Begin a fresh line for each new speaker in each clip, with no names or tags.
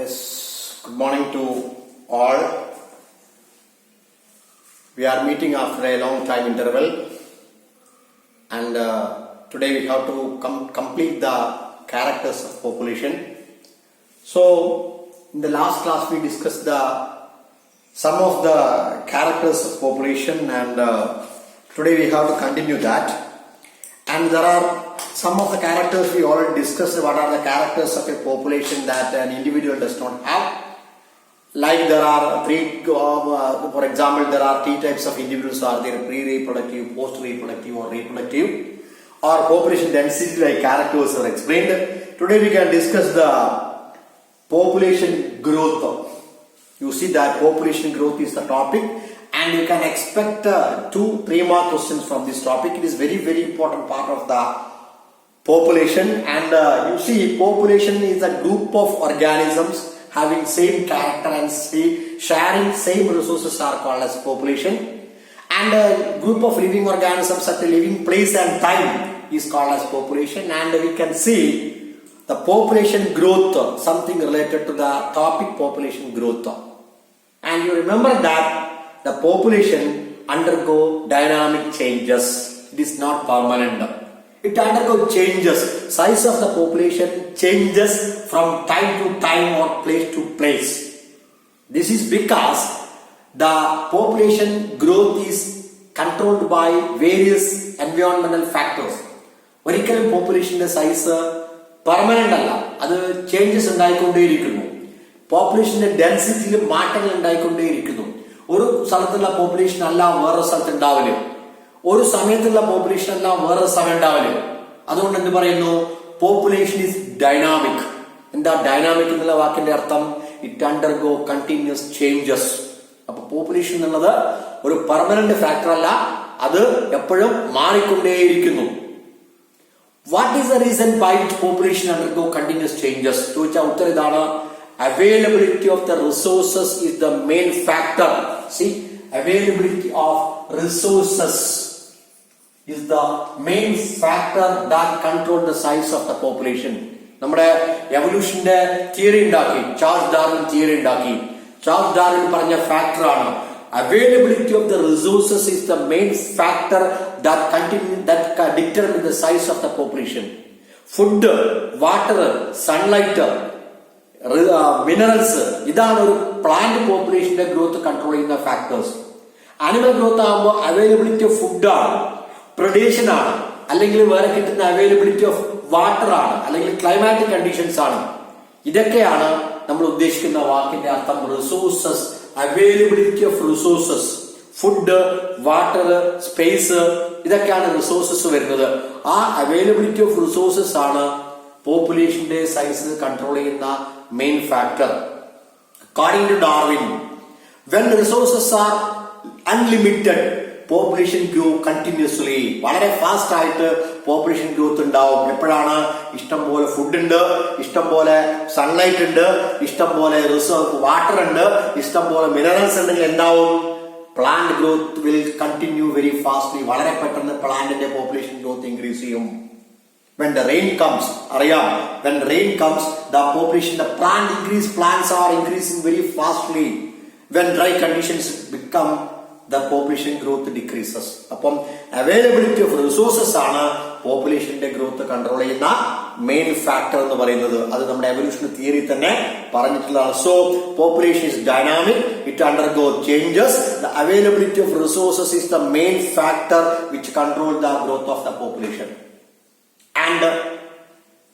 Yes, good morning to all. We are meeting after a long time interval, and today we have to complete the characters of population. So, in the last class we discussed some of the characters of population, and today we have to continue that. And there are some of the characters we already discussed. What are the characters of a population that an individual does not have? Like there are three, for example, there are three types of individuals: are there pre-reproductive, post-reproductive, or reproductive, or population density, like characters are explained. Today we can discuss the population growth. You see that population growth is the topic, and you can expect 2-3 more questions from this topic. It is very important part of the population, and you see population is a group of organisms having same character and sharing same resources are called as population, and a group of living organisms at a living place and time is called as population. And we can see the population growth, something related to the topic population growth. And you remember that the population undergo dynamic changes. It is not permanent. It undergoes changes. Size of the population changes from time to time or place to place. This is because the population growth is controlled by various environmental factors. ഒരിക്കലും പോപ്പുലേഷന്റെ size permanent അല്ല, അത് changes ഉണ്ടായിക്കൊണ്ടേയിരിക്കുന്നു. പോപ്പുലേഷന്റെ ഡെൻസിറ്റിയിൽ മാറ്റങ്ങൾ ഉണ്ടായിക്കൊണ്ടേയിരിക്കുന്നു. ഒരു സ്ഥലത്തുള്ള population അല്ല വേറൊരു സ്ഥലത്ത് ഉണ്ടാവില്ല, ഒരു സമയത്തുള്ള പോപ്പുലേഷൻ അല്ല വേറൊരു സമയം ഉണ്ടാവില്ല. അതുകൊണ്ട് എന്ത് പറയുന്നു? Population is dynamic. എന്താ ഡൈനാമിക് എന്നുള്ള വാക്കിന്റെ അർത്ഥം? It undergo continuous changes. അപ്പൊ പോപ്പുലേഷൻ എന്നുള്ളത് ഒരു പെർമനന്റ് ഫാക്ടർ അല്ല, അത് എപ്പോഴും മാറിക്കൊണ്ടേയിരിക്കുന്നു. What is the reason why population undergo continuous changes ചോദിച്ചാൽ ഉത്തരം ഇതാണ്: availability of the resources is the main factor. See, availability of resources is the main factor that control the size of the population. നമ്മുടെ എവല്യൂഷന്റെ theory ഉണ്ടാക്കി Charles Darwin theory ഉണ്ടാക്കി. Charles Darwin പറഞ്ഞ factor ആണ് availability of the resources is the main factor that determine the size of the population. Food, water, sunlight, minerals, ഇതാണ് ഒരു plant പോപ്പുലേഷന്റെ growth control ചെയ്യുന്ന factors. Animal growth ആകുമ്പോൾ availability of food ആണ്, പ്രൊഡേഷൻ ആണ്, അല്ലെങ്കിൽ വേറെ കിട്ടുന്ന അവൈലബിലിറ്റി ഓഫ് വാട്ടർ ആണ്, അല്ലെങ്കിൽ ക്ലൈമാറ്റിക് കണ്ടീഷൻസ് ആണ്. ഇതൊക്കെയാണ് നമ്മൾ ഉദ്ദേശിക്കുന്ന വാക്കിന്റെ അർത്ഥം. Resources, availability of resources, food, water, space, ഇതൊക്കെയാണ് റിസോഴ്സസ് വരുന്നത്. ആ അവൈലബിലിറ്റി ഓഫ് റിസോഴ്സസ് ആണ് പോപ്പുലേഷന്റെ സൈസ് കൺട്രോൾ ചെയ്യുന്ന main factor. According to Darwin, when resources are unlimited, population grow continuously. വളരെ ഫാസ്റ്റ് ആയിട്ട് പോപ്പുലേഷൻ ഗ്രോത്ത് ഉണ്ടാവും. എപ്പോഴാണ്? ഇഷ്ടം പോലെ ഫുഡ് ഉണ്ട്, ഇഷ്ടം പോലെ സൺലൈറ്റ് ഉണ്ട്, ഇഷ്ടം പോലെ വാട്ടർ ഉണ്ട്, ഇഷ്ടം പോലെ മിനറൽസ് ഉണ്ടെങ്കിൽ എന്താവും? Plant growth will continue very fastly. വളരെ പെട്ടെന്ന് പ്ലാന്റിന്റെ പോപ്പുലേഷൻ ഗ്രോത്ത് ഇൻക്രീസ് ചെയ്യും. When the rain comes, when rain comes, the population, the plants are increasing very fastly. When dry conditions become, the population growth decreases. അപ്പം availability of resources ആണ് പോപ്പുലേഷന്റെ growth control ചെയ്യുന്ന main factor എന്ന് പറയുന്നത്. അത് നമ്മുടെ evolution theory തന്നെ പറഞ്ഞിട്ടുള്ളതാണ്. So population is dynamic, it undergo changes. The availability of resources is the main factor which control the growth of the population. And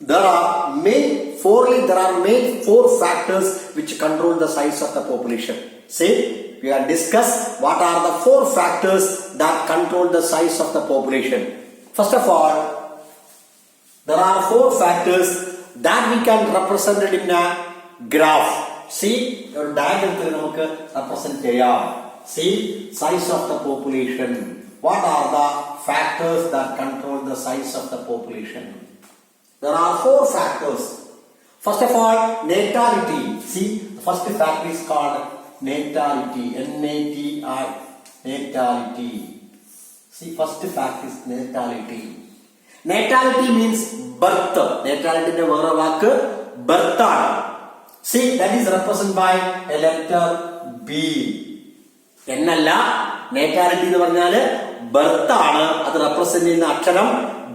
there are main 4 factors which control the size of the population. See, we have discussed what are the 4 factors that control the size of the population. First of all, there are 4 factors that we can represent it in a graph. See, your diagram il namukku represent cheyam. See, size of the population. What are the factors that control the size of the population? There are 4 factors. First of all, natality. See, the first factor is called natality. N-A-T-I. Natality. See, first fact is natality. Natality means birth. Natality ന്റെ വേറെ വാക്ക് birth ആണ്. See, that is represented by a letter B. എന്നല്ല, നേറ്റാലിറ്റി എന്ന് പറഞ്ഞാല് birth ആണ്, അത് represent ചെയ്യുന്ന അക്ഷരം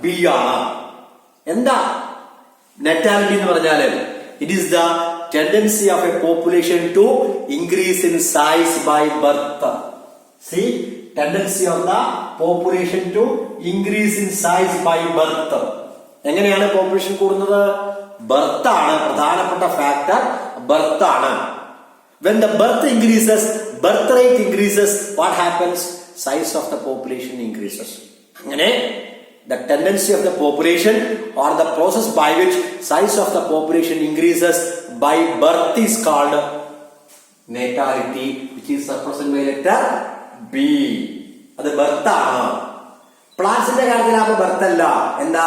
ബി ആണ്. എന്താ നേറ്റാലിറ്റി എന്ന് പറഞ്ഞാല്? It is the tendency of a population to increase in size by birth. See, tendency of the population to increase in size by birth. എങ്ങനെയാണ് പോപ്പുലേഷൻ കൂടുന്നത്? ബർത്ത് ആണ് പ്രധാനപ്പെട്ട ഫാക്ടർ, ബർത്ത് ആണ്. When the birth increases, birth rate increases, what happens? Size of the population increases. അങ്ങനെ the tendency of the population or the process by which size of the population increases by birth is called natality, which is represented by letter B. അത് birth ആണ്. പ്ലാന്റ്സിന്റെ കാര്യത്തിലാകുമ്പോൾ birth അല്ല. എന്താ?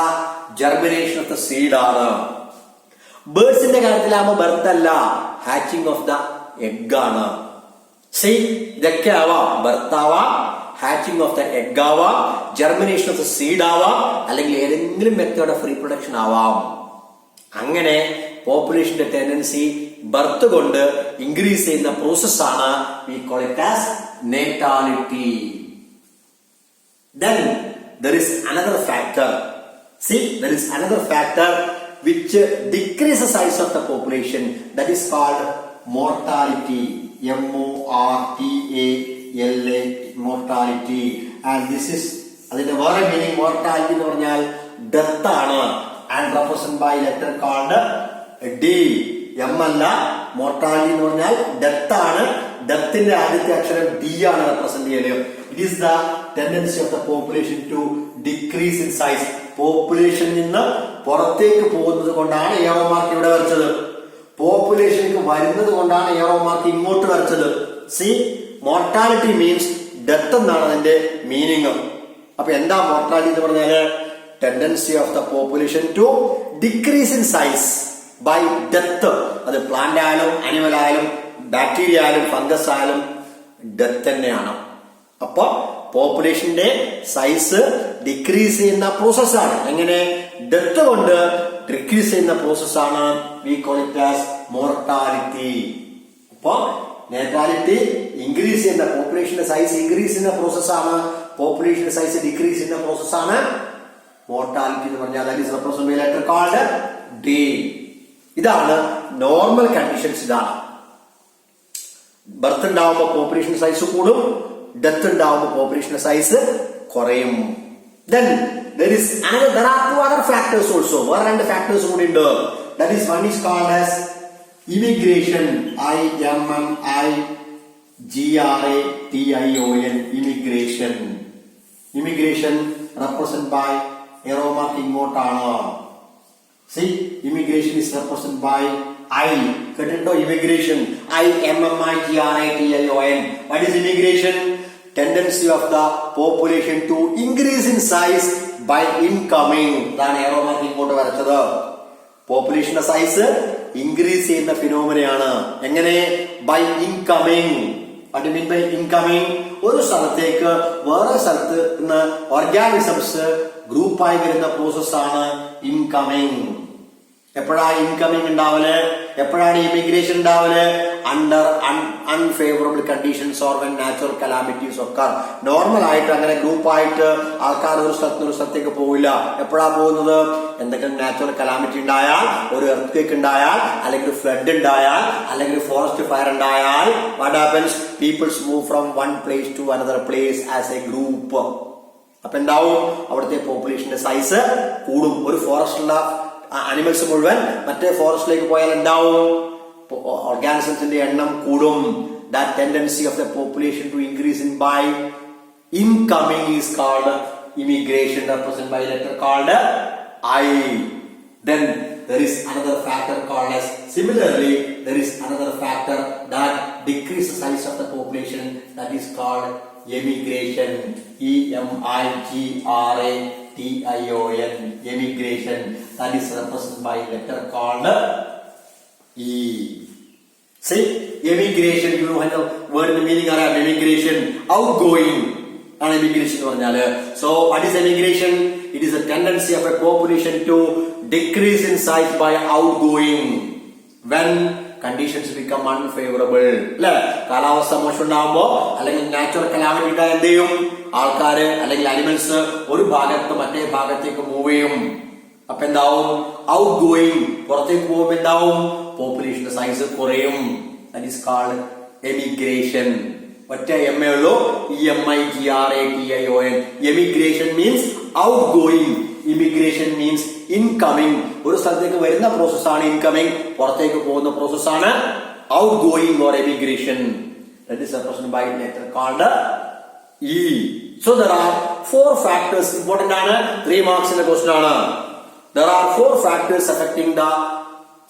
ജർമിനേഷൻ of the seed ആണ്. ബേർഡ്സിന്റെ കാര്യത്തിലാകുമ്പോൾ birth അല്ല, hatching of the egg ആണ്. C, ഇതൊക്കെ ആവാം. Birth ആവാം, ഹാച്ചിങ് ഓഫ് ദ എഗ് ആവാം, ജർമിനേഷൻ ഓഫ് ദ സീഡ് ആവാം, അല്ലെങ്കിൽ ഏതെങ്കിലും മെത്തേഡ് ഓഫ് റീപ്രൊഡക്ഷൻ ആവാം. അങ്ങനെ പോപ്പുലേഷന്റെ ടെൻഡൻസി ബർത്ത് കൊണ്ട് ഇൻക്രീസ് ചെയ്യുന്ന പ്രോസസ് ആണ് we call it as natality. Then there is another factor. See, there is another factor which decreases the size of the population, that is called mortality. M-O-R-T-A-L-A, mortality. And this is അതിന്റെ വേറെ meaning mortality എന്ന് പറഞ്ഞാൽ death ആണ്. And represent by letter called D. M അല്ല, mortality എന്ന് പറഞ്ഞാൽ death ആണ്. ഡെത്തിന്റെ ആദ്യത്തെ അക്ഷരം ഡി ആണ് റെപ്രസെന്റ് ചെയ്യല്. It is the tendency of the population to decrease in size. പോപ്പുലേഷനിൽ നിന്ന് പുറത്തേക്ക് പോകുന്നത് കൊണ്ടാണ് ഏറോ മാർക്ക് ഇവിടെ വരച്ചത്. പോപ്പുലേഷനിലേക്ക് വരുന്നത് കൊണ്ടാണ് ഏറോ മാർക്ക് ഇങ്ങോട്ട് വരച്ചത്. സി, മോർട്ടാലിറ്റി മീൻസ് ഡെത്ത് എന്നാണ് അതിന്റെ മീനിങ്. അപ്പൊ എന്താ മോർട്ടാലിറ്റി എന്ന് പറഞ്ഞാല്? Tendency of the population to decrease in size by death. അത് പ്ലാന്റ് ആയാലും അനിമൽ ആയാലും ബാക്ടീരിയ ആയാലും ഫംഗസ് ആയാലും ഡെത്ത് തന്നെയാണ്. അപ്പൊ പോപ്പുലേഷന്റെ സൈസ് ഡിക്രീസ് ചെയ്യുന്ന പ്രോസസ്സാണ്. എങ്ങനെ? ഡെത്ത് കൊണ്ട് ഡിക്രീസ് ചെയ്യുന്ന പ്രോസസ്സാണ് we call it as mortality. അപ്പൊ നേറ്റാലിറ്റി ഇൻക്രീസ് ചെയ്യുന്ന, പോപ്പുലേഷന്റെ സൈസ് ഇൻക്രീസ് ചെയ്യുന്ന പ്രോസസ്സാണ്. പോപ്പുലേഷന്റെ സൈസ് ഡിക്രീസ് ചെയ്യുന്ന പ്രോസസ്സാണ് മോർട്ടാലിറ്റി എന്ന് പറഞ്ഞാൽ. That is represented by letter called D. ഇതാണ് നോർമൽ കണ്ടീഷൻസ്. ഇതാണ് ബർത്ത് ഉണ്ടാവുമ്പോൾ പോപ്പുലേഷൻ സൈസ് കൂടും, ഡെത്ത് ഉണ്ടാവുമ്പോൾ പോപ്പുലേഷൻ സൈസ് കുറയും. Then there are two other factors also. വേറെ രണ്ട് ഫാക്ടേഴ്സ് കൂടി ഉണ്ട്. That is, one is called as immigration. I-M-M-I-G-R-A-T-I-O-N. Immigration. Immigration represented by arrow mark ഇങ്ങോട്ടാണ്. See, immigration is represented by I. കേട്ടിട്ടുണ്ടോ? Immigration. I-M-M-I-G-R-A-T-I-O-N. What is immigration? Tendency of the population to increase in size by incoming. ഇതാണ് ഏറോ mark ഇങ്ങോട്ട് വരച്ചത്. പോപ്പുലേഷന്റെ size increase ചെയ്യുന്ന ഫിനോമിനയാണ്. എങ്ങനെ? By incoming. What do you mean by incoming? ഒരു സ്ഥലത്തേക്ക് വേറെ സ്ഥലത്ത് നിന്ന് ഓർഗാനിസംസ് ഗ്രൂപ്പായി വരുന്ന പ്രോസസ്സാണ് ഇൻകമിങ്. എപ്പോഴാണ് ഇൻകമിങ് ഉണ്ടാവല്? എപ്പോഴാണ് ഇമിഗ്രേഷൻ ഉണ്ടാവല്? Under unfavourable conditions or when natural calamities ഒക്കെ. നോർമൽ ആയിട്ട് അങ്ങനെ ഗ്രൂപ്പായിട്ട് ആൾക്കാർ ഒരു സ്ഥലത്തേക്ക് പോവില്ല. എപ്പോഴാ പോകുന്നത്? എന്തെങ്കിലും നാച്ചുറൽ കലാമിറ്റി ഉണ്ടായാൽ, ഒരു എർത്ത് ഉണ്ടായാൽ, അല്ലെങ്കിൽ ഫ്ലഡ് ഉണ്ടായാൽ, അല്ലെങ്കിൽ ഫോറസ്റ്റ് ഫയർ ഉണ്ടായാൽ, what happens? Peoples move from one place to another place as a group. അപ്പൊ എന്താവും? അവിടുത്തെ പോപ്പുലേഷന്റെ സൈസ് കൂടും. ഒരു ഫോറസ്റ്റിലുള്ള അനിമൽസ് മുഴുവൻ മറ്റേ ഫോറസ്റ്റിലേക്ക് പോയാൽ എന്താവും? ഓർഗാനിസംസിന്റെ എണ്ണം കൂടും. That tendency of the population to increase in by incoming is called immigration, represented by letter called I. Then there is another factor called as, similarly there is another factor that decreases the size of the population, that is called emigration. E-M-I-G-R-A-T-I-O-N. Emigration. That is represented by letter called E. See, emigration, you know the word meaning of emigration, outgoing. And emigration എന്ന് പറഞ്ഞാല്, so what is emigration? It is a tendency of a population to decrease in size by outgoing. When conditions become unfavourable. അല്ലെ, കാലാവസ്ഥ മോശം ഉണ്ടാകുമ്പോ അല്ലെങ്കിൽ natural calamity ഉണ്ടായ എന്ത് ചെയ്യും? ആൾക്കാര് അല്ലെങ്കിൽ അനിമൽസ് ഒരു ഭാഗത്ത് മറ്റേ ഭാഗത്തേക്ക് മൂവ് ചെയ്യും. അപ്പൊ എന്താവും? ഔട്ട് ഗോയിങ്, പുറത്തേക്ക് പോകുമ്പോ എന്താവും? പോപ്പുലേഷന്റെ സൈസ് കുറയും. That is called emigration. ഒറ്റ എം എ ഉള്ളൂ, EMIGRATION. Emigration means out going, immigration means incoming. ഒരു സ്ഥലത്തേക്ക് വരുന്ന പ്രോസസ്സാണ് ഇൻകമിങ്, പുറത്തേക്ക് പോകുന്ന പ്രോസസ്സാണ് out going or emigration. That is represented by letter called E. So there are 4 factors. Important ആണ്, 3 marks in the question ആണ്. There are 4 factors affecting the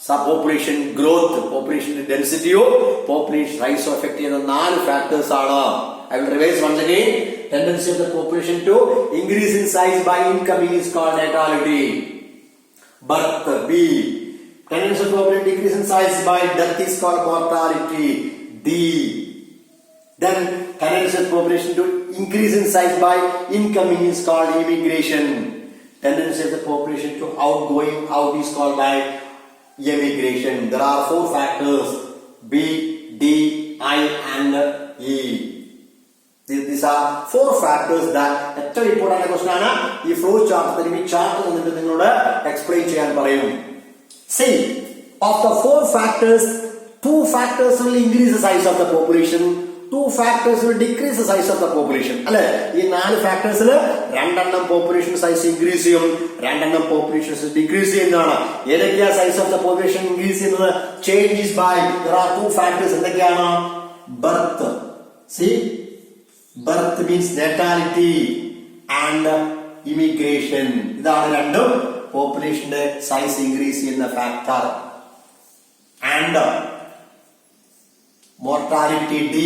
subpopulation growth, population density, population rise affect ചെയ്യുന്ന 4 factors ആണ്. I will revise once again. Tendency of the population to increase in size by incoming is called natality. Birth, B. Tendency of population to decrease in size by death is called mortality, D. Then tendency of population to increase in size by incoming is called immigration. Tendency of the population to outgoing out is called by emigration. There are 4 factors, B, D, I and E. These are 4 factors that ഏറ്റവും important question ആണ്. ഈ flow chart chart തന്നിട്ട് നിങ്ങളോട് explain ചെയ്യാൻ പറയും. See, of the 4 factors, 2 factors will increase the size of the population, 2 factors will decrease the size of the population. അല്ലെ, ഈ 4 ഫാക്ടേഴ്സിൽ 2 population size increase ചെയ്യും, 2 പോപ്പുലേഷൻ ഡിക്രീസ് ചെയ്യുന്നതാണ്. ഏതൊക്കെയാ size of the population increase ചെയ്യുന്നത്? Changes by, there are 2 factors. എന്തൊക്കെയാണ്? Birth, see birth means natality and immigration. ഇതാണ് രണ്ടും പോപ്പുലേഷന്റെ സൈസ് ഇൻക്രീസ് ചെയ്യുന്ന factor. And mortality, D,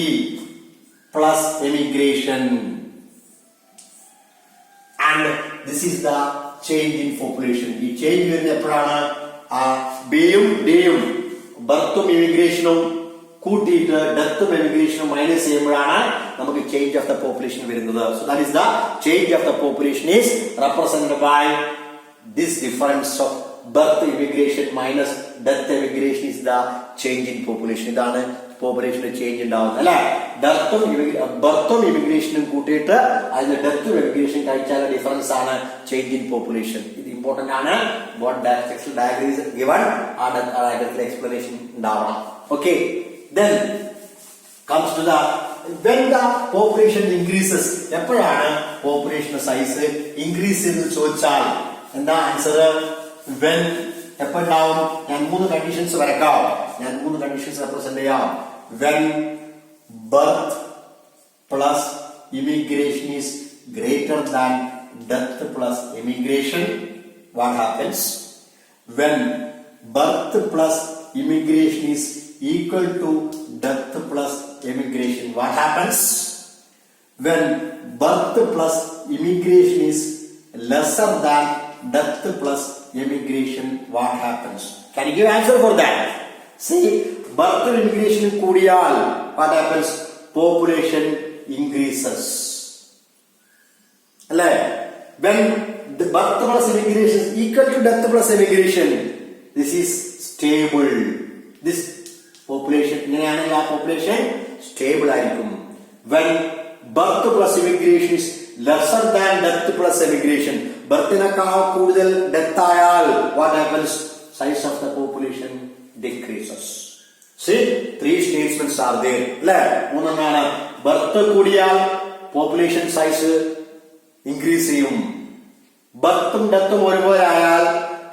plus emigration. And this is the change in population. ഈ change വരുന്ന എപ്പോഴാണ്? ബിയും ഡിയും ബർത്തും ഇമിഗ്രേഷനും കൂട്ടിയിട്ട് ഡെത്തും എമിഗ്രേഷനും മൈനസ് ചെയ്യുമ്പോഴാണ് നമുക്ക് ചേഞ്ച് ഓഫ് ദ പോപ്പുലേഷൻ വരുന്നത്. So that is the change of the population is represented by this difference of birth immigration minus death emigration is the change in population. ഇതാണ് പോപ്പുലേഷന്റെ ചേഞ്ച് ഉണ്ടാവുന്നത്. അല്ലെ, ബർത്തും ഇമിഗ്രേഷനും കൂട്ടിയിട്ട് അതിന് ഡെത്തും എമിഗ്രേഷൻ കഴിച്ചാൽ ഡിഫറൻസ് ആണ് ചേഞ്ച് ഇൻ പോപ്പുലേഷൻ. ഇത് ഇമ്പോർട്ടന്റ് ആണ്. ഗിവൺ ആ ഡയഗ്രത്തിൽ എക്സ്പ്ലനേഷൻ ഉണ്ടാവണം. Okay, then comes to the when the population increases. എപ്പോഴാണ് പോപ്പുലേഷൻ സൈസ് ഇൻക്രീസ് ചെയ്ത് ചോദിച്ചാൽ എന്താ ആൻസർ? when എപ്പോഴാവും? ഞാൻ 3 കണ്ടീഷൻസ് വരക്കാം. ഞാൻ 3 കണ്ടീഷൻസ് റെപ്രസെന്റ് ചെയ്യാം. when birth plus immigration is greater than death plus immigration, what happens? when birth plus immigration is equal to death plus immigration, what happens? when birth plus immigration is lesser than death plus immigration, what happens? Can you give answer for that? See, birth and immigration കൂടിയാൽ what happens? Population increases. അല്ലേ? when the birth plus immigration is equal to death plus immigration, this is stable. This population ഇങ്ങനെയാണെങ്കിൽ ആ population stable ആയിരിക്കും. when birth plus immigration is lesser than death plus immigration, ബർത്തിനേക്കാൾ കൂടുതൽ death ആയാൽ what happens? Size of the population decreases. See, 3 statements are there. അല്ലെ, 3 birth കൂടിയാൽ population size increase ചെയ്യും, ബർത്തും ഡെത്തും ഒരുപോലെ ആയാൽ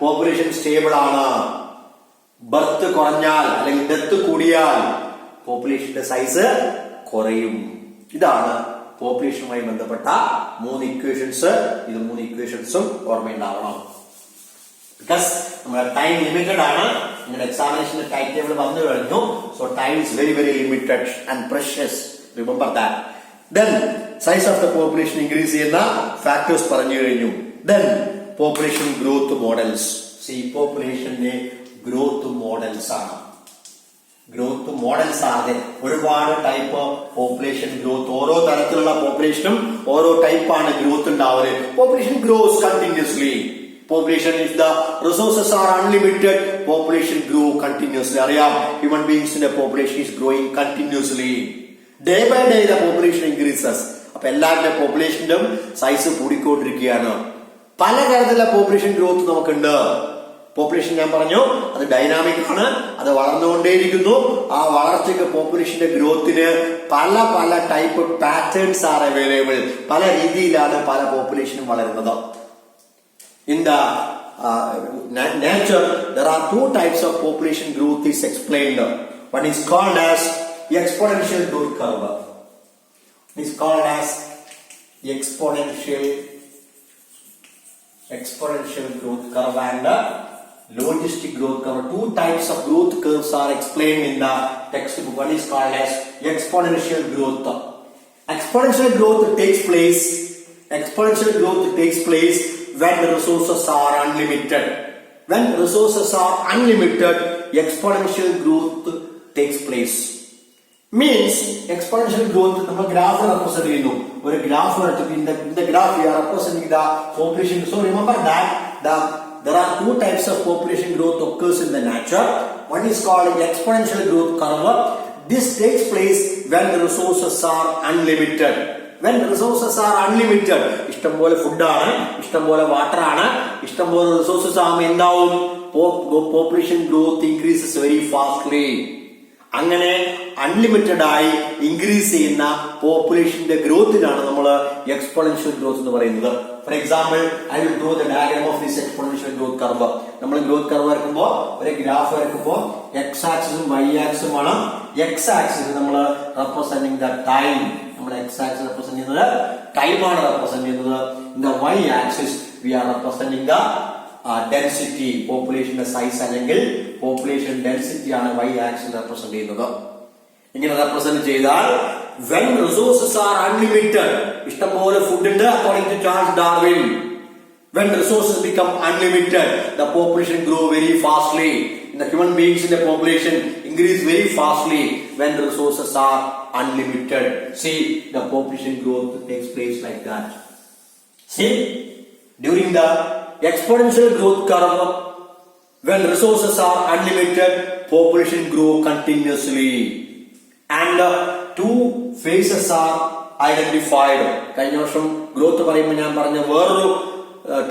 പോപ്പുലേഷൻ സ്റ്റേബിൾ ആണ്, ബർത്ത് കുറഞ്ഞാൽ അല്ലെങ്കിൽ ഡെത്ത് കൂടിയാൽ പോപ്പുലേഷന്റെ സൈസ് കുറയും. ഇതാണ് പോപ്പുലേഷനുമായി ബന്ധപ്പെട്ട 3 ഇക്വേഷൻസ്. ഇത് 3 ഇക്വേഷൻസും ഓർമ്മയുണ്ടാവണം. ബിക്കോസ് നമ്മുടെ ടൈം ലിമിറ്റഡ് ആണ്. നിങ്ങളുടെ എക്സാമിനേഷന്റെ ടൈം ടേബിൾ വന്നു കഴിഞ്ഞു. So time is very very limited and precious. Remember that. Then size of the population increase ചെയ്യുന്ന ഫാക്ടേഴ്സ് പറഞ്ഞു കഴിഞ്ഞു. Then population growth models. See, പോപ്പുലേഷന്റെ ഗ്രോത്ത് മോഡൽസ് ആണ്. ഗ്രോത്ത് മോഡൽസ് ആണ്. ഒരുപാട് ടൈപ്പ് പോപ്പുലേഷൻ ഗ്രോത്ത്. ഓരോ തരത്തിലുള്ള പോപ്പുലേഷനും ഓരോ ടൈപ്പാണ് ഗ്രോത്ത് ഉണ്ടാവുന്നത്. Population gross continuously. Population, if the resources are unlimited, population grow continuously. അറിയാം, human beings in the population is growing continuously. Day by day the population increases. അപ്പൊ എല്ലാവരുടെ പോപ്പുലേഷനും സൈസ് കൂടിക്കൊണ്ടിരിക്കുകയാണ്. പലതരത്തിലുള്ള പോപ്പുലേഷൻ ഗ്രോത്ത് നമുക്കുണ്ട്. പോപ്പുലേഷൻ ഞാൻ പറഞ്ഞു അത് ഡൈനാമിക് ആണ്, അത് വളർന്നുകൊണ്ടേയിരിക്കുന്നു. ആ വളർച്ചയ്ക്ക് പോപ്പുലേഷന്റെ ഗ്രോത്തിന് പല പല ടൈപ്പ് പാറ്റേൺസ് ആർ അവൈലബിൾ. പല രീതിയിലാണ് പല പോപ്പുലേഷനും വളരുന്നത്. In the nature, there are two types of population growth is explained. One is called as exponential growth curve. It is called as exponential growth curve and logistic growth curve. Two types of growth curves are explained in the textbook. One is called as exponential growth. Exponential growth takes place when the resources are unlimited. When resources are unlimited, exponential growth takes place. Means exponential growth നമ്മൾ graph represent ചെയ്യുന്നു. ഒരു graph എടുത്തിട്ട് in the graph we are representing the population. So remember that there are two types of population growth occurs in the nature. One is called exponential growth curve. This takes place when the resources are unlimited. When resources are unlimited, ഇഷ്ടംപോലെ ഫുഡാണ്, ഇഷ്ടംപോലെ water ആണ്, ഇഷ്ടംപോലെ resources ആകുമ്പോൾ എന്താവും? Population growth increases very fastly. അങ്ങനെ unlimited ആയി increase ചെയ്യുന്ന പോപ്പുലേഷന്റെ ഗ്രോത്തിനാണ് നമ്മൾ എക്സ്പോണൻഷ്യൽ ഗ്രോത്ത് എന്ന് പറയുന്നത്. For example, I will draw the diagram of this exponential growth curve. നമ്മൾ ഗ്രോത്ത് കർവ് വരയ്ക്കുമ്പോൾ, ഒരു ഗ്രാഫ് വരയ്ക്കുമ്പോൾ എക്സ് ആക്സിസും വൈ ആക്സിസും ആണ്. എക്സ് ആക്സിസ് നമ്മൾ റെപ്രസെന്റിംഗ് ദ ടൈം, നമ്മൾ എക്സ് ആക്സിസ് റെപ്രസെന്റ് ചെയ്യുന്നത് ടൈമാണ് റെപ്രസെന്റ് ചെയ്യുന്നത്. In the Y axis we are representing the density, പോപ്പുലേഷന്റെ സൈസ് അല്ലെങ്കിൽ പോപ്പുലേഷൻ ഡെൻസിറ്റി ആണ് വൈ ആക്സിൽ റെപ്രസെന്റ് ചെയ്യുന്നത്. ഇങ്ങനെ റെപ്രസെന്റ് ചെയ്താൽ when resources are unlimited, ഇഷ്ടംപോലെ ഫുഡ് ഉണ്ട് according to Charles Darwin. When resources become unlimited, the population grow very fastly. The human beings in the population increase very fastly when the resources are unlimited. See, the population growth takes place like that. See, during the exponential growth curve, when resources are unlimited, population grow continuously and two phases are identified. കഴിഞ്ഞ വർഷം growth പറയുമ്പോൾ ഞാൻ പറഞ്ഞ വേറൊരു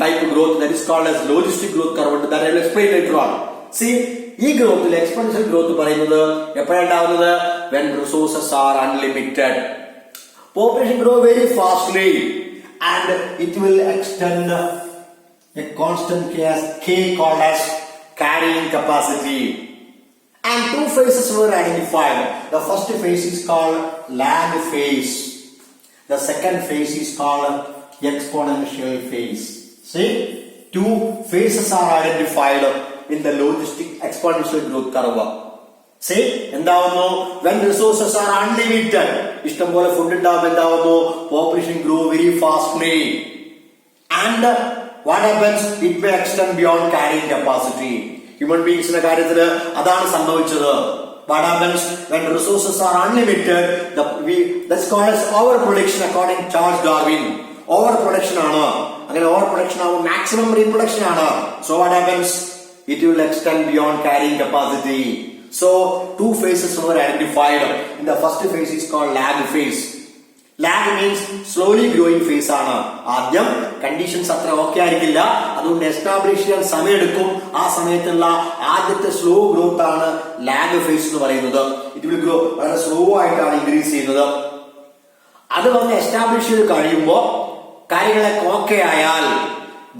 type growth, that is called as logistic growth curve, that I will explain later on. See, ഈ ഗ്രോത്തിൽ exponential growth പറയുന്നത് എപ്പോഴാണ് ഉണ്ടാവുന്നത്? when resources are unlimited, population grow very fastly and it will extend a constant k called as carrying capacity. And two phases were identified. The first phase is called lag phase. The second phase is called exponential phase. See, two phases are identified in the logistic exponential growth curve. See, എന്താവുന്നു? When resources are unlimited, ഇഷ്ടംപോലെ food ഉണ്ടാവുമ്പോൾ എന്താവുന്നു? Population grow very fastly. And what happens? It may extend beyond carrying capacity. Human beings ന്റെ കാര്യത്തിൽ അതാണ് സംഭവിച്ചത്. What happens when resources are unlimited? That's called as overproduction according to Charles Darwin. Overproduction ആണ്. അങ്ങനെ overproduction ആവുമ്പോൾ maximum reproduction ആണ്. So what happens? It will extend beyond carrying capacity. So two phases were identified. In the first phase is called lag phase. lag means slowly growing phase ആണ്. ആദ്യം conditions അത്ര okay ആയിരിക്കില്ല, അതുകൊണ്ട് establish ചെയ്യാൻ സമയമെടുക്കും. ആ സമയത്തുള്ള ആദ്യത്തെ സ്ലോ ഗ്രോത്ത് ആണ് ലാഗ് ഫേസ് എന്ന് പറയുന്നത്. ഇറ്റ് വിൽ ഗ്രോ വളരെ സ്ലോ ആയിട്ടാണ് ഇൻക്രീസ് ചെയ്യുന്നത്. അത് വന്ന് എസ്റ്റാബ്ലിഷ് ചെയ്ത് കഴിയുമ്പോൾ കാര്യങ്ങളൊക്കെ ഓക്കെ ആയാൽ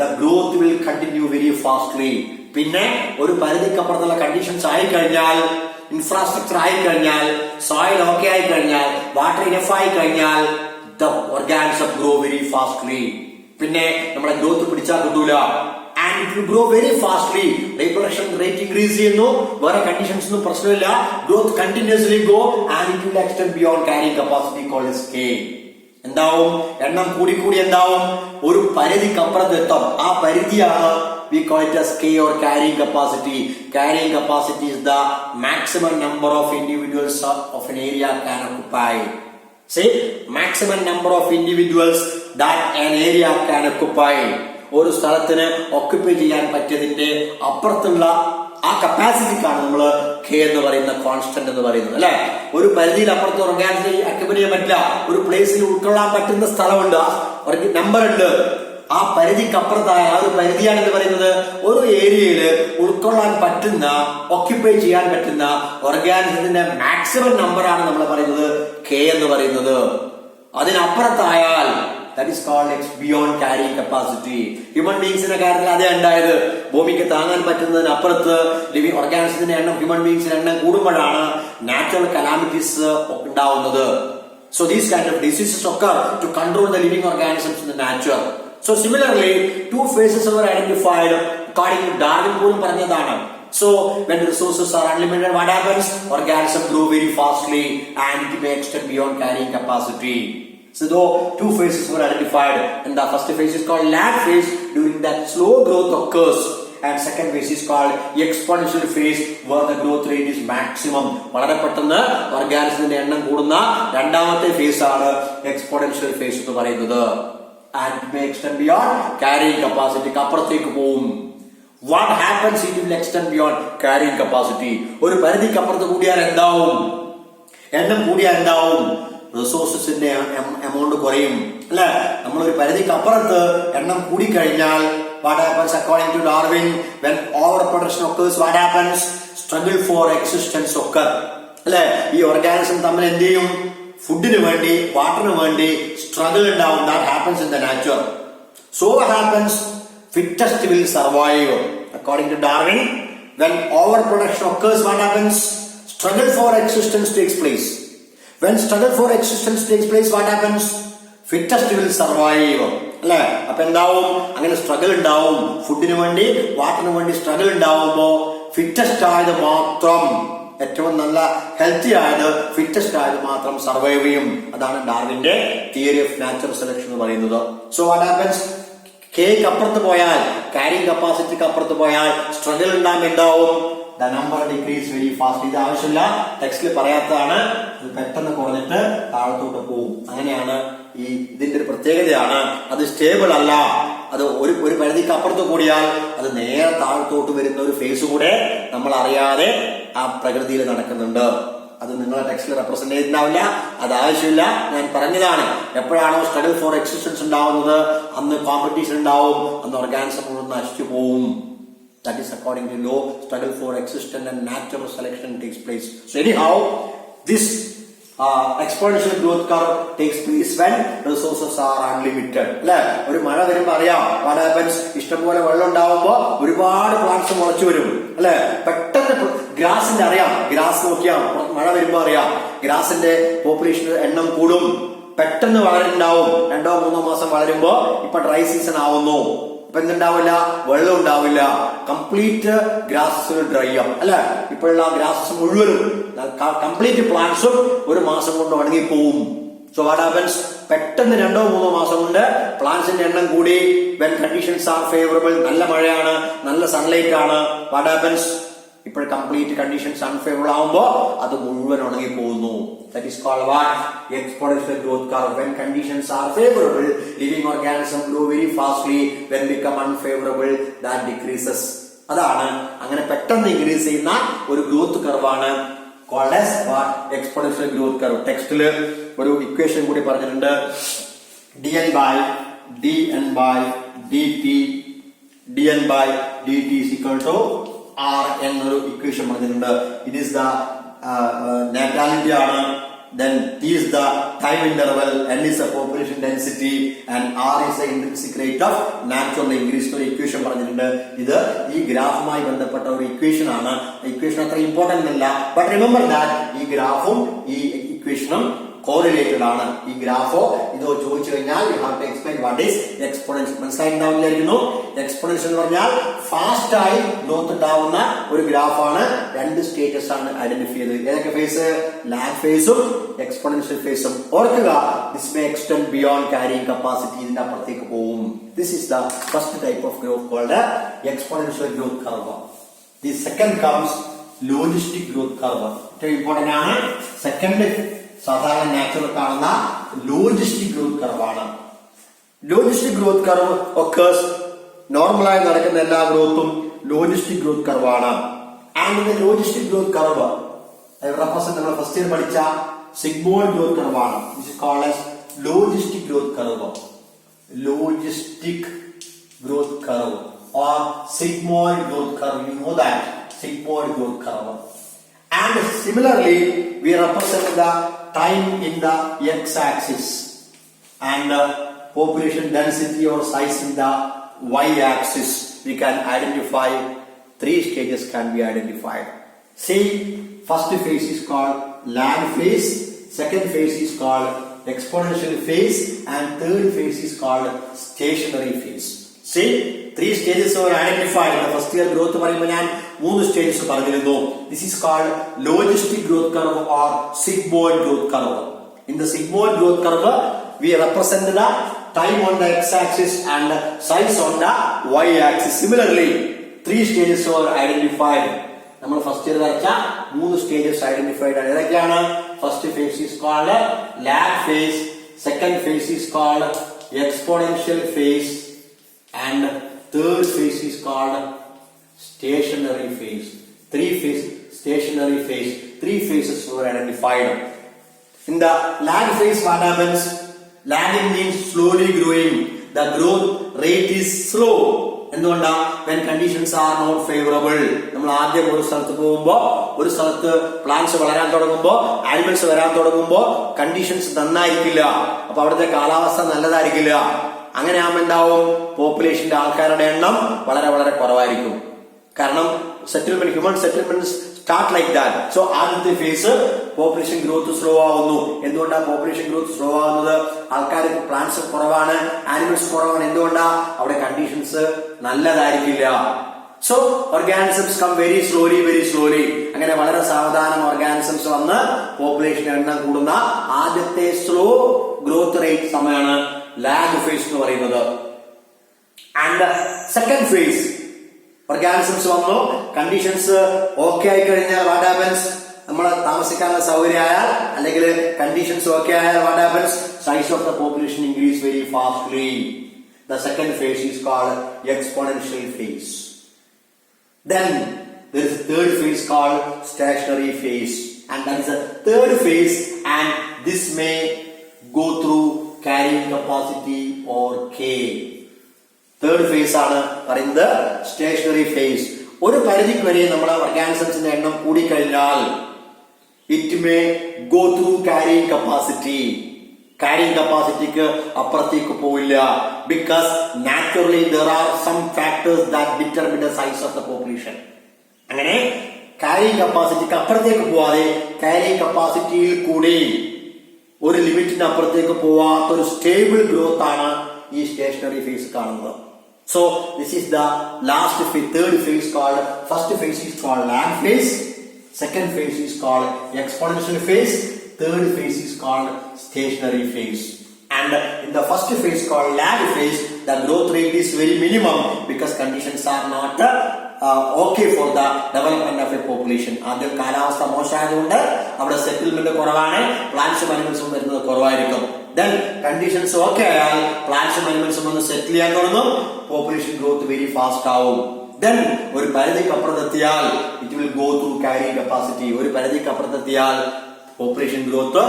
the growth will continue very fastly. പിന്നെ ഒരു പരിധിക്കപ്പുറത്തുള്ള കണ്ടീഷൻസ് ആയിക്കഴിഞ്ഞാൽ, ഇൻഫ്രാസ്ട്രക്ചർ ആയിക്കഴിഞ്ഞാൽ, സോയിൽ ഓക്കെ ആയിക്കഴിഞ്ഞാൽ, വാട്ടർ ഇനഫ് ആയിക്കഴിഞ്ഞാൽ the organism grow very fastly. പിന്നെ നമ്മുടെ ഗ്രോത്ത് പിടിച്ചാൽ കിട്ടൂല. And it will grow very fastly. Reproduction rate increase ചെയ്യുന്നു, വേറെ കണ്ടീഷൻസ് ഒന്നും പ്രശ്നമില്ല. Growth continuously go and it will extend beyond carrying capacity called S K. എന്താവും? എണ്ണം കൂടി എന്താവും? ഒരു പരിധിക്കപ്പുറത്ത് എത്തും. ആ പരിധിയാണ് we call it as K or carrying capacity. Carrying capacity is the maximum number of individuals of an area can occupy. Say, maximum number of individuals that an area can occupy. ഒരു സ്ഥലത്തിന് occupy ചെയ്യാൻ പറ്റിയതിന്റെ അപ്പുറത്തുള്ള ആ കപ്പാസിറ്റിക്കാണ് നമ്മൾ K എന്ന് പറയുന്ന constant എന്ന് പറയുന്നത്, അല്ലെ? ഒരു പരിധിയിൽ അപ്പുറത്ത് ഓർഗാനിസിന് അക്യുപ്പൈ ചെയ്യാൻ പറ്റില്ല. ഒരു പ്ലേസിൽ ഉൾക്കൊള്ളാൻ പറ്റുന്ന സ്ഥലമുണ്ട്, നമ്പർ ഉണ്ട്. ആ പരിധിക്കപ്പുറത്തായ ആ ഒരു പരിധിയാണ് എന്ന് പറയുന്നത് ഒരു ഏരിയയിൽ ഉൾക്കൊള്ളാൻ പറ്റുന്ന, ഓക്യുപ്പൈ ചെയ്യാൻ പറ്റുന്ന ഓർഗാനിസത്തിന്റെ മാക്സിമം നമ്പറാണ് നമ്മൾ പറയുന്നത് കെ എന്ന് പറയുന്നത്. അതിനപ്പുറത്തായാൽ that is called beyond carrying capacity. Human ബീങ്സിന്റെ കാര്യത്തിൽ അതേ ഉണ്ടായത്. ഭൂമിക്ക് താങ്ങാൻ പറ്റുന്നതിനപ്പുറത്ത് ലിവിംഗ് ഓർഗാനിസത്തിന്റെ എണ്ണം, ഹ്യൂമൻ ബീങ്സിന്റെ എണ്ണം കൂടുമ്പോഴാണ് നാച്ചുറൽ കലാമിറ്റീസ് ഉണ്ടാവുന്നത്. So these kind of diseases occur to control the living organisms in the nature. So similarly, two phases were identified according to Darwin പോലും പറഞ്ഞതാണ്. So when the resources are unlimited, what happens? Organisms grow very fastly and it may extend beyond carrying capacity. So though two phases were identified, and the first phase is called lag phase, during that slow growth occurs, and second phase is called exponential phase, where the growth rate is maximum. വളരെ പെട്ടെന്ന് ഓർഗാനിസത്തിന്റെ എണ്ണം കൂടുന്ന രണ്ടാമത്തെ face ആണ് exponential face എന്ന് പറയുന്നത്. And it may extend beyond carrying capacity. അപ്പുറത്തേക്ക് പോവും. What happens if it will extend beyond carrying capacity? ഒരു പരിധിക്ക് അപ്പുറത്ത് കൂടിയാൽ എന്താവും? എണ്ണം കൂടിയാൽ എന്താവും? റിസോഴ്സസിന്റെ എമൗണ്ട് കുറയും, അല്ലെ? നമ്മളൊരു പരിധിക്ക് അപ്പുറത്ത് എണ്ണം കൂടിക്കഴിഞ്ഞാൽ what happens according to Darwin? When overproduction occurs, what happens? Struggle for existence occur, അല്ലെ? ഈ ഓർഗാനിസം തമ്മിൽ എന്ത് ചെയ്യും? ഫുഡിന് വേണ്ടി, വാട്ടറിന് വേണ്ടി സ്ട്രഗിൾ ഉണ്ടാവും. That happens in the nature. So what happens? Fittest will survive. According to Darwin, when overproduction occurs, what happens? Struggle for existence takes place. When struggle for existence takes place, what happens? Fittest will survive, അല്ലെ? അപ്പൊ എന്താവും? അങ്ങനെ struggle ഉണ്ടാവും. ഫുഡിന് വേണ്ടി, വാട്ടറിന് വേണ്ടി struggle ഉണ്ടാവുമ്പോ fittest ആയത് മാത്രം, ഏറ്റവും നല്ല ഹെൽത്തി ആയത്, ഫിറ്റസ്റ്റ് ആയത് മാത്രം സർവൈവ് ചെയ്യും. അതാണ് ഡാർവിന്റെ തിയറി ഓഫ് നാച്ചുറൽ സെലക്ഷൻ എന്ന് പറയുന്നത്. So what happens? കെക്ക് അപ്പുറത്ത് പോയാൽ, ക്യാരിങ് കപ്പാസിറ്റിക്ക് അപ്പുറത്ത് പോയാൽ സ്ട്രഗിൾ ഉണ്ടാകുമ്പോൾ എന്താവും? The number decrease very fast. ഇത് ആവശ്യമില്ല, ടെക്സ്റ്റിൽ പറയാത്തതാണ്. ഇത് പെട്ടെന്ന് കുറഞ്ഞിട്ട് താഴത്തോട്ട് പോകും. അങ്ങനെയാണ് ഇതിന്റെ ഒരു പ്രത്യേകതയാണ്. അത് സ്റ്റേബിൾ അല്ല. അത് ഒരു പരിധിക്ക് അപ്പുറത്ത് കൂടിയാൽ അത് നേരെ താഴത്തോട്ട് വരുന്ന ഒരു ഫേസ് കൂടെ നമ്മൾ അറിയാതെ ആ പ്രകൃതിയിൽ നടക്കുന്നുണ്ട്. അത് നിങ്ങളെ ടെക്സ്റ്റിൽ റെപ്രസെന്റ് ചെയ്തിട്ടുണ്ടാവില്ല, അത് ആവശ്യമില്ല. ഞാൻ പറഞ്ഞതാണ്, എപ്പോഴാണോ സ്ട്രഗിൾ ഫോർ എക്സിസ്റ്റൻസ് ഉണ്ടാവുന്നത് അന്ന് കോമ്പറ്റീഷൻ ഉണ്ടാവും, അന്ന് ഓർഗാനിസം മുഴുവൻ നശിച്ചു പോവും. That is according to law, struggle for existence and natural selection takes place. So anyhow, this exponential growth curve takes place when resources are unlimited. അല്ലെ? ഒരു മഴ വരുമ്പോ അറിയാം what happens? ഇഷ്ടംപോലെ വെള്ളം ഉണ്ടാവുമ്പോ ഒരുപാട് പ്ലാന്റ്സ് മുളച്ചു വരും, അല്ലെ? പെട്ടെന്ന് ഗ്രാസിന്റെ അറിയാം, ഗ്രാസ് നോക്കിയാൽ മഴ വരുമ്പോ അറിയാം ഗ്രാസിന്റെ പോപ്പുലേഷൻ എണ്ണം കൂടും. പെട്ടെന്ന് വളരുന്നുണ്ടാവും. 2-3 മാസം വളരുമ്പോ ഇപ്പൊ ഡ്രൈ സീസൺ ആവുന്നു. ഇപ്പൊ എന്തുണ്ടാവില്ല? വെള്ളം ഉണ്ടാവില്ല. കംപ്ലീറ്റ് ഗ്രാസസ് ഡ്രൈ ആവും, അല്ലെ? ഇപ്പോഴുള്ള ഗ്രാസസ് മുഴുവനും, കംപ്ലീറ്റ് പ്ലാന്റ്സും ഒരു മാസം കൊണ്ട് ഉണങ്ങിപ്പോവും. So what happens? പെട്ടെന്ന് 2-3 മാസം കൊണ്ട് പ്ലാന്റ്സിന്റെ എണ്ണം കൂടി. വെൻ കണ്ടീഷൻസ് ആർ ഫേവറബിൾ, നല്ല മഴയാണ്, നല്ല സൺലൈറ്റ് ആണ്. What happens? ഇപ്പോൾ കംപ്ലീറ്റ് കണ്ടീഷൻസ് അൺഫേവറബിൾ ആവുമ്പോ അത് മുഴുവൻ ഉണങ്ങി പോകുന്നു. That is called what? Exponential growth curve. When conditions are favorable, living organisms grow very fastly. When become unfavorable, that decreases. അതാണ് അങ്ങനെ പെട്ടെന്ന് ഇൻക്രീസ് ചെയ്യുന്ന ഒരു ഗ്രോത്ത് കർവാണ് called as what? Exponential growth curve. ടെക്സ്റ്റില് ഒരു ഇക്വേഷൻ കൂടി പറഞ്ഞിട്ടുണ്ട്. dn by dt is equal to r എന്നൊരു ഇക്വേഷൻ പറഞ്ഞിട്ടുണ്ട്. It is the natality ആണ്. Then T is the time interval, N is the population density, and R is the intrinsic rate of natural increase. ഒരു equation പറഞ്ഞിട്ടുണ്ട്. ഇത് ഈ ഗ്രാഫുമായി ബന്ധപ്പെട്ട ഒരു equation ആണ്. ഇക്വേഷൻ അത്ര ഇമ്പോർട്ടന്റ് അല്ല, ബട്ട് റിമെമ്പർ ദാറ്റ് ഈ ഗ്രാഫും ഈ ഇക്വേഷനും കോറിലേറ്റഡ് ആണ്. ഈ ഗ്രാഫോ ഇതോ ചോദിച്ചു കഴിഞ്ഞാൽ you have to explain what is exponential. മനസ്സിലായിട്ടുണ്ടാവില്ലായിരുന്നു. എക്സ്പോണൻഷ്യൽ എന്ന് പറഞ്ഞാൽ ഫാസ്റ്റ് ആയി ഗ്രോത്ത് ഉണ്ടാവുന്ന ഒരു ഗ്രാഫാണ്. 2 സ്റ്റേജസ് ആണ് ഐഡന്റിഫൈ ചെയ്തത്. ഏതൊക്കെ ഫേസ്? ലാഗ് ഫേസും എക്സ്പോണൻഷ്യൽ ഫേസും. ഓർക്കുക, this may extend beyond carrying capacity. ഇതിന്റെ അപ്പുറത്തേക്ക് പോകും. This is the first type of growth called exponential growth curve. The second comes logistic growth curve. ഏറ്റവും ഇമ്പോർട്ടന്റ് ആണ്. സെക്കൻഡ് സാധാരണ നാച്ചുറൽ കാണുന്ന ലോജിസ്റ്റിക് ഗ്രോത്ത് കർവാണ്. ലോജിസ്റ്റിക് ഗ്രോത്ത് കർവ് occurs നോർമലായി നടക്കുന്ന എല്ലാ ഗ്രോത്തും ലോജിസ്റ്റിക് ഗ്രോത്ത് കർവാണ്. And logistic growth curve represent നമ്മൾ ഫസ്റ്റ് ഇയർ പഠിച്ച സിഗ്മോയിഡ് ഗ്രോത്ത് കർവാണ്. This is called as logistic growth curve. Logistic growth curve or sigmoid growth curve. You know that sigmoid growth curve. And similarly, we represent the time in the x-axis and population density or size in the y-axis. We can identify 3 stages can be identified. See, first phase is called lag phase, second phase is called exponential phase, and third phase is called stationary phase. See, 3 stages were identified. In the first year growth പറയുമ്പോൾ ഞാൻ 3 stages പറഞ്ഞിരുന്നു. This is called logistic growth curve or sigmoid growth curve. In the sigmoid growth curve, we represent the time on the x-axis and size on the y-axis. Similarly, 3 stages were identified. നമ്മൾ first year വരച്ച 3 stages identified ആണ്. ഏതൊക്കെയാണ്? First phase is called lag phase, second phase is called exponential phase, and third phase is called stationary phase. 3 phases were identified. In the lag phase, what happens? Lagging means slowly growing. The growth rate is slow. എന്തുകൊണ്ടാ? when conditions are not favorable. നമ്മൾ ആദ്യം ഒരു സ്ഥലത്ത് പോകുമ്പോൾ, ഒരു സ്ഥലത്ത് plants വളരാൻ തുടങ്ങുമ്പോൾ, ആനിമൽസ് വരാൻ തുടങ്ങുമ്പോൾ കണ്ടീഷൻസ് നന്നായിരിക്കില്ല. അപ്പൊ അവിടുത്തെ കാലാവസ്ഥ നല്ലതായിരിക്കില്ല. അങ്ങനെ ആകുമ്പോൾ എന്താവും? പോപ്പുലേഷന്റെ ആൾക്കാരുടെ എണ്ണം വളരെ വളരെ കുറവായിരിക്കും. കാരണം settlement, human settlement start like that. So ആദ്യത്തെ ഫേസ് പോപ്പുലേഷൻ ഗ്രോത്ത് സ്ലോ ആവുന്നു. എന്തുകൊണ്ടാണ് പോപ്പുലേഷൻ ഗ്രോത്ത് സ്ലോ ആവുന്നത്? ആൾക്കാർ, പ്ലാന്റ്സ് കുറവാണ്, ആനിമൽസ് കുറവാണ്. എന്തുകൊണ്ടാ? അവിടെ കണ്ടീഷൻസ് നല്ലതായിരിക്കില്ല. So organisms come very slowly. അങ്ങനെ വളരെ സാവധാനം ഓർഗാനിസംസ് വന്ന് പോപ്പുലേഷൻ എണ്ണം കൂടുന്ന ആദ്യത്തെ സ്ലോ ഗ്രോത്ത് റേറ്റ് സമയമാണ് ലാഗ് ഫേസ് എന്ന് പറയുന്നത്. ആൻഡ് സെക്കൻഡ് ഫേസ്, ഓർഗാനിസംസ് വന്നു, കണ്ടീഷൻസ് ഓക്കെ ആയി കഴിഞ്ഞാൽ വാട്ട് ഹാപ്പൻസ്? നമ്മൾ താമസിക്കാനുള്ള സൗകര്യമായാൽ അല്ലെങ്കിൽ കണ്ടീഷൻസ് ഓക്കെ ആയാൽ what happens? Size of the population increase very fastly. The second phase is called exponential phase. Then there is a third phase called stationary phase, and that is a third phase, and this may go through carrying capacity or K. Third phase ആണ് പറയുന്നത് stationary phase. ഒരു പരിധിക്ക് വരെ നമ്മുടെ ഓർഗാനിസംസിന്റെ എണ്ണം കൂടിക്കഴിഞ്ഞാൽ it may go through carrying capacity. Carrying കപ്പാസിറ്റിക്ക് അപ്പുറത്തേക്ക് പോയില്ല. Because naturally there are some factors that determine the size of the population. അങ്ങനെ ക്യാരിയിങ് കപ്പാസിറ്റിക്ക് അപ്പുറത്തേക്ക് പോവാതെ ക്യാരിയിങ് കപ്പാസിറ്റിയിൽ കൂടി ഒരു ലിമിറ്റിന് അപ്പുറത്തേക്ക് പോവാത്ത ഒരു സ്റ്റേബിൾ ഗ്രോത്ത് ആണ് ഈ സ്റ്റേഷനറി ഫേസ് കാണുന്നത്. So this is the last third phase called, first phase is called lag phase, second phase is called exponential phase, third phase is called stationary phase. And in the first phase called lag phase, the growth rate is very minimum because conditions are not okay for the development of a population. ആദ്യം കാലാവസ്ഥ മോശമായതുകൊണ്ട് അവിടെ settlement കുറവാണ്, പ്ലാന്റ്സും അനിമൽസും വരുന്നത് കുറവായിരിക്കും. Then conditions okay ആയാൽ പ്ലാന്റ്സും അനിമൽസും ഒന്ന് സെറ്റിൽ ചെയ്യാൻ തുടങ്ങും, പോപ്പുലേഷൻ ഗ്രോത്ത് വെരി ഫാസ്റ്റ് ആവും. Then ഒരു പരിധിക്ക് അപ്പുറത്തെത്തിയാൽ it will go through carrying capacity. ഒരു പരിധിക്ക് അപ്പുറത്തെത്തിയാൽ പോപ്പുലേഷൻ ഗ്രോത്ത്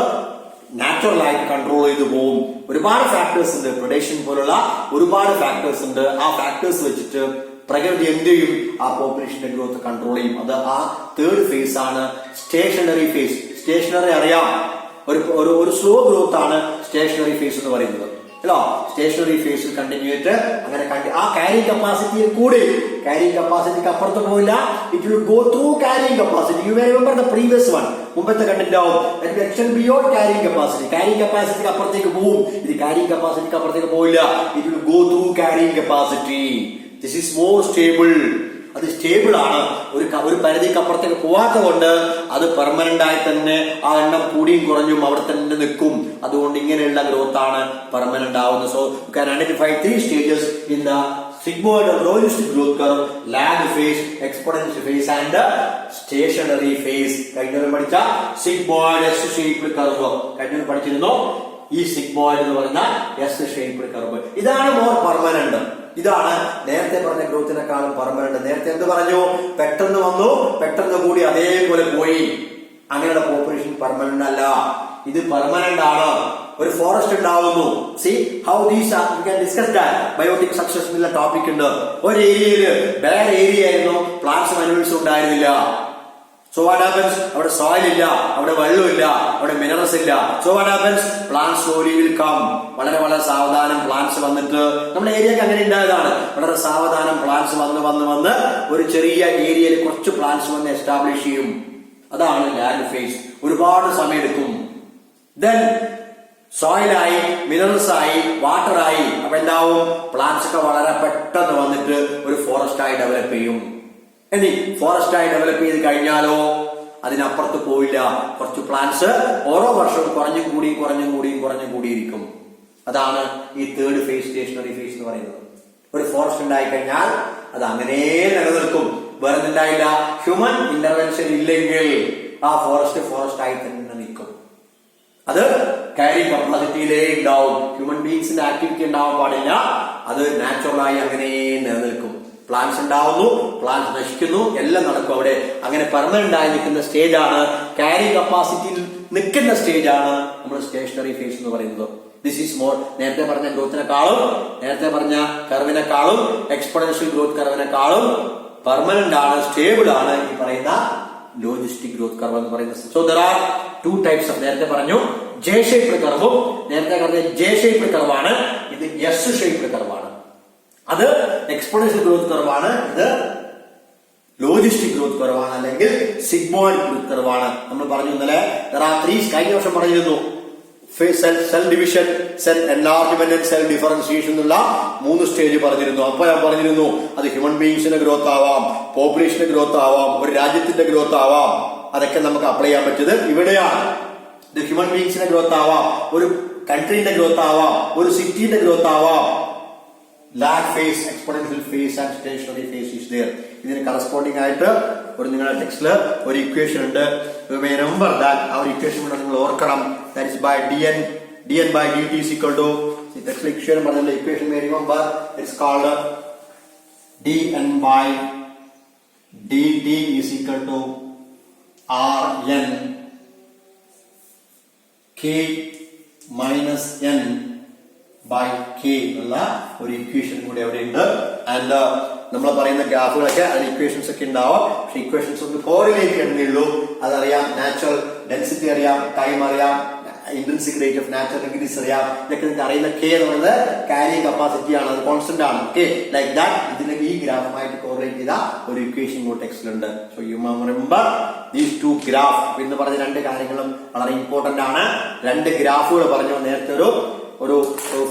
നാച്ചുറൽ ആയിട്ട് കൺട്രോൾ ചെയ്തു പോകും. ഒരുപാട് ഫാക്ടേഴ്സ് ഉണ്ട്, പ്രൊഡക്ഷൻ പോലുള്ള ഒരുപാട് ഫാക്ടേഴ്സ് ഉണ്ട്. ആ ഫാക്ടേഴ്സ് വെച്ചിട്ട് പ്രകൃതി എന്ത് ചെയ്യും? ആ പോപ്പുലേഷന്റെ ഗ്രോത്ത് കൺട്രോൾ ചെയ്യും. അത് ആ തേർഡ് ഫേസ് ആണ് സ്റ്റേഷനറി ഫേസ്. സ്റ്റേഷനറി അറിയാം, ഒരു സ്ലോ ഗ്രോത്ത് ആണ് സ്റ്റേഷനറി ഫേസ് എന്ന് പറയുന്നത് അല്ലോ. സ്റ്റേഷനറി ഫേസിൽ കണ്ടിന്യൂ ചെയ്തിട്ട് അങ്ങനെ ആ ക്യാരിയിങ് കപ്പാസിറ്റിയിൽ കൂടി, ക്യാരിയിങ് കപ്പാസിറ്റിക്ക് അപ്പുറത്ത് പോയില്ല, it will go through carrying capacity. You may remember the previous one, മുമ്പത്തെ കണ്ടിട്ടാവും extend beyond carrying capacity. Carrying കപ്പാസിറ്റിക്ക് അപ്പുറത്തേക്ക് പോവും, ഇത് ക്യാരിയിങ് കപ്പാസിറ്റിക്ക് അപ്പുറത്തേക്ക് പോയില്ല, it will go through carrying capacity. This is more stable. അത് സ്റ്റേബിൾ ആണ്. ഒരു പരിധിക്ക് അപ്പുറത്തേക്ക് പോവാത്ത കൊണ്ട് അത് പെർമനന്റ് ആയി തന്നെ ആ എണ്ണം കൂടിയും കുറഞ്ഞും അവിടെ തന്നെ നിൽക്കും. അതുകൊണ്ട് ഇങ്ങനെയുള്ള ഗ്രോത്ത് ആണ് പെർമനന്റ് ആവുന്നത്. So you can identify 3 stages in the sigmoid or logistic growth curve, lag phase, exponential phase and stationary phase. കഴിഞ്ഞ പഠിച്ച sigmoid S shaped curve കഴിഞ്ഞ പഠിച്ചിരുന്നു. ഈ sigmoid എന്ന് പറയുന്ന S shaped curve ഇതാണ് മോർ പെർമനന്റ്. ഇതാണ് നേരത്തെ പറഞ്ഞ ഗ്രോത്തിനെക്കാളും പെർമനന്റ്. നേരത്തെ എന്ത് പറഞ്ഞു? പെട്ടെന്ന് വന്നു, പെട്ടെന്ന് കൂടി, അതേപോലെ പോയി. അങ്ങനെയുള്ള പോപ്പുലേഷൻ പെർമനന്റ് അല്ല. ഇത് പെർമനന്റ് ആണ്. ഒരു ഫോറസ്റ്റ് ഉണ്ടാവുന്നു. See how these we can discuss that. Biotic success എന്നുള്ള ടോപ്പിക് ഉണ്ട്. ഒരു ഏരിയയില് വേറെ ഏരിയ ആയിരുന്നു, പ്ലാന്റ്സും അനിമൽസും ഉണ്ടായിരുന്നില്ല. So what happens? അവിടെ സോയിൽ ഇല്ല, അവിടെ വെള്ളമില്ല, അവിടെ മിനറൽസ് ഇല്ല. So what happens? Plants slowly will come. വളരെ വളരെ സാവധാനം പ്ലാന്റ്സ് വന്നിട്ട്, നമ്മുടെ ഏരിയക്ക് അങ്ങനെ ഉണ്ടായതാണ്. വളരെ സാവധാനം പ്ലാന്റ്സ് വന്ന് ഒരു ചെറിയ ഏരിയയിൽ കുറച്ച് പ്ലാന്റ്സ് വന്ന് എസ്റ്റാബ്ലിഷ് ചെയ്യും. അതാണ് ലാൻഡ് ഫേസ്. ഒരുപാട് സമയം എടുക്കും. ദെൻ സോയിലായി, മിനറൽസ് ആയി, വാട്ടർ ആയി. അപ്പൊ എന്താവും? പ്ലാന്റ്സ് ഒക്കെ വളരെ പെട്ടെന്ന് വന്നിട്ട് ഒരു ഫോറസ്റ്റ് ആയി ഡെവലപ്പ് ചെയ്യും. ഇനി ഫോറസ്റ്റ് ആയി ഡെവലപ്പ് ചെയ്ത് കഴിഞ്ഞാലോ അതിനപ്പുറത്ത് പോയില്ല. കുറച്ച് പ്ലാന്റ്സ് ഓരോ വർഷവും കുറഞ്ഞും കൂടിയിരിക്കും. അതാണ് ഈ തേർഡ് ഫേസ്, സ്റ്റേഷനറി ഫേസ് എന്ന് പറയുന്നത്. ഒരു ഫോറസ്റ്റ് ഉണ്ടായി കഴിഞ്ഞാൽ അത് അങ്ങനെ നിലനിൽക്കും. വേറെ ഉണ്ടായില്ല, ഹ്യൂമൻ ഇന്റർവെൻഷൻ ഇല്ലെങ്കിൽ ആ ഫോറസ്റ്റ് ആയി തന്നെ നിൽക്കും. അത് ക്യാരിങ് കപ്പാസിറ്റിയിലേ ഉണ്ടാവും. ഹ്യൂമൻ ബീങ്സിന്റെ ആക്ടിവിറ്റി ഉണ്ടാവാൻ പാടില്ല. അത് നാച്ചുറലായി അങ്ങനെ നിലനിൽക്കും. പ്ലാന്റ്സ് ഉണ്ടാവുന്നു, പ്ലാന്റ്സ് നശിക്കുന്നു, എല്ലാം നടക്കും അവിടെ. അങ്ങനെ പെർമനന്റ് ആയി നിൽക്കുന്ന സ്റ്റേജാണ്, ക്യാരിങ് കപ്പാസിറ്റിയിൽ നിൽക്കുന്ന സ്റ്റേജാണ് നമ്മൾ സ്റ്റേഷനറി ഫേസ് എന്ന് പറയുന്നത്. ദിസ് ഈസ് മോർ, നേരത്തെ പറഞ്ഞ ഗ്രോത്തിനെക്കാളും, നേരത്തെ പറഞ്ഞ കർവിനെക്കാളും, എക്സ്പോണൻഷ്യൽ ഗ്രോത്ത് കർവിനെക്കാളും പെർമനന്റ് ആണ്, സ്റ്റേബിൾ ആണ് ഈ പറയുന്ന ലോജിസ്റ്റിക് ഗ്രോത്ത് കർവ് എന്ന് പറയുന്നത്. So there are two types of, നേരത്തെ പറഞ്ഞു ജെ ഷേപ്ഡ് കർവും, നേരത്തെ പറഞ്ഞ ജെ ഷേപ്ഡ് കർവാണ്, ഇത് എസ് ഷേപ്ഡ് കർവാണ്. അത് എക്സ്പോണൻഷ്യൽ ഗ്രോത്ത് കർവാണ്, ഇത് ലോജിസ്റ്റിക് ഗ്രോത്ത് കർവാണ്, അല്ലെങ്കിൽ സിഗ്മോയിഡ് ഗ്രോത്ത് കർവാണ്. നമ്മൾ പറഞ്ഞു ഇന്നലെ ദർ ആർ ത്രീ, കഴിഞ്ഞ വർഷം പറഞ്ഞിരുന്നു cell division, cell enlargement and cell differentiation എന്നുള്ള 3 സ്റ്റേജ് പറഞ്ഞിരുന്നു. അപ്പൊ ഞാൻ പറഞ്ഞിരുന്നു അത് ഹ്യൂമൻ ബീങ്സിന്റെ ഗ്രോത്ത് ആവാം, പോപ്പുലേഷന്റെ ഗ്രോത്ത് ആവാം, ഒരു രാജ്യത്തിന്റെ ഗ്രോത്ത് ആവാം. അതൊക്കെ നമുക്ക് അപ്ലൈ ചെയ്യാൻ പറ്റിയത് ഇവിടെയാണ്. ഇത് ഹ്യൂമൻ ബീങ്സിന്റെ ഗ്രോത്ത് ആവാം, ഒരു കൺട്രീന്റെ ഗ്രോത്ത് ആവാം, ഒരു സിറ്റിന്റെ ഗ്രോത്ത് ആവാം. Lag phase, exponential phase and stationary phase is there. ഇതിന് കറസ്പോണ്ടിങ് ആയിട്ട് ഒരു നിങ്ങളുടെ ടെക്സ്റ്റില് ഒരു ഇക്വേഷൻ ഉണ്ട്. You may remember that. ആ ഒരു ഇക്വേഷൻ കൂടെ നിങ്ങൾ ഓർക്കണം. That is by dn by dt is equal to, ഈ ടെക്സ്റ്റിലെ ഇക്വേഷൻ പറഞ്ഞ equation may remember, it's called dn by dt is equal to rn k minus n by k എന്നുള്ള ഒരു ഇക്വേഷൻ കൂടെ അവിടെ ഉണ്ട്. ആൻഡ് നമ്മൾ പറയുന്ന ഗ്രാഫുകളൊക്കെ അതിന് ഇക്വേഷൻസ് ഒക്കെ ഉണ്ടാവും. പക്ഷെ ഇക്വേഷൻസ് ഒന്ന് കോറിലേറ്റ് ചെയ്യണമെന്നേ ഉള്ളൂ. അതറിയാം, നാച്ചുറൽ ഡെൻസിറ്റി അറിയാം, ടൈം അറിയാം, intrinsic rate of natural degrees അറിയാം. ഇതൊക്കെ നിങ്ങൾക്ക് അറിയുന്ന കെ എന്ന് പറയുന്നത് ക്യാരിങ് കപ്പാസിറ്റി ആണ്, അത് കോൺസ്റ്റന്റ് ആണ്. Okay, like that. ഇതിന് ഈ ഗ്രാഫുമായിട്ട് കോറിലേറ്റ് ചെയ്ത ഒരു ഇക്വേഷൻ കൂടെ ടെക്സ്റ്റിലുണ്ട്. So you remember these two graph. എന്ന് പറഞ്ഞ 2 കാര്യങ്ങളും വളരെ ഇമ്പോർട്ടന്റ് ആണ്. 2 ഗ്രാഫുകൾ പറഞ്ഞു. നേരത്തെ ഒരു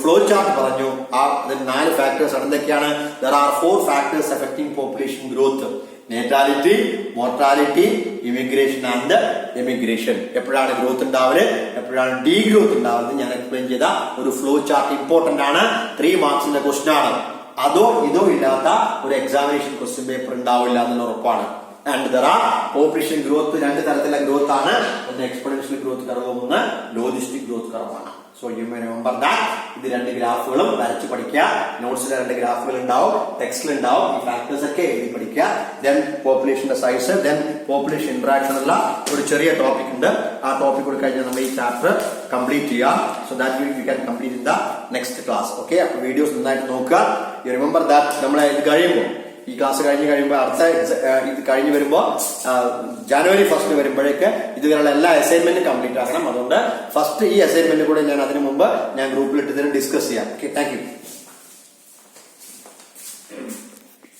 ഫ്ലോ ചാർട്ട് പറഞ്ഞു. അതിൽ 4 ഫാക്ടേഴ്സ് ആണ്. എന്തൊക്കെയാണ്? There are 4 factors affecting population growth: natality, mortality, immigration and emigration. എപ്പോഴാണ് ഗ്രോത്ത് ഉണ്ടാവല്, എപ്പോഴാണ് ഡീ ഗ്രോത്ത് ഉണ്ടാവുന്നത് ഞാൻ എക്സ്പ്ലെയിൻ ചെയ്ത ഒരു ഫ്ലോ ചാർട്ട് ഇമ്പോർട്ടന്റ് ആണ്. 3 മാർക്സിന്റെ ക്വസ്റ്റ്യൻ ആണ്. അതോ ഇതോ ഇല്ലാത്ത ഒരു എക്സാമിനേഷൻ ക്വസ്റ്റ്യൻ പേപ്പർ ഉണ്ടാവില്ല എന്നുള്ള ഉറപ്പാണ്. And there are population growth 2 തരത്തിലുള്ള ഗ്രോത്ത് ആണ്. ഒന്ന് എക്സ്പോണൻഷ്യൽ ഗ്രോത്ത് കർവും, ഒന്ന് ലോജിസ്റ്റിക് ഗ്രോത്ത് കർവാണ്. So you may remember that. ഇത് 2 ഗ്രാഫുകളും വരച്ച് പഠിക്കുക. നോട്ട്സിൽ 2 ഗ്രാഫുകൾ ഉണ്ടാവും, ടെക്സ്റ്റിൽ ഉണ്ടാവും. ഈ ഫാക്ടേഴ്സ് ഒക്കെ എഴുതി പഠിക്കുക. ദെൻ പോപ്പുലേഷന്റെ സൈസ്, ദെൻ പോപ്പുലേഷൻ ഇന്ററാക്ഷൻ ഉള്ള ഒരു ചെറിയ ടോപ്പിക് ഉണ്ട്. ആ ടോപ്പിക് കൂടെ കഴിഞ്ഞാൽ നമ്മൾ ഈ ചാപ്റ്റർ കംപ്ലീറ്റ് ചെയ്യാം. So that you can complete in the next class. Okay, അപ്പൊ വീഡിയോസ് നന്നായിട്ട് നോക്കുക. You remember that. നമ്മളെ ഇത് കഴിയുമ്പോൾ, ഈ ക്ലാസ് കഴിയുമ്പോൾ അടുത്ത ഇത് കഴിഞ്ഞ് വരുമ്പോൾ ജനുവരി 1 വരുമ്പോഴേക്ക് ഇതുവരെയുള്ള എല്ലാ അസൈൻമെന്റും കംപ്ലീറ്റ് ആക്കണം. അതുകൊണ്ട് ഫസ്റ്റ് ഈ അസൈൻമെന്റ് കൂടെ ഞാൻ അതിനു മുമ്പ് ഞാൻ ഗ്രൂപ്പിലിട്ട് ഡിസ്കസ് ചെയ്യാം. Okay, thank you.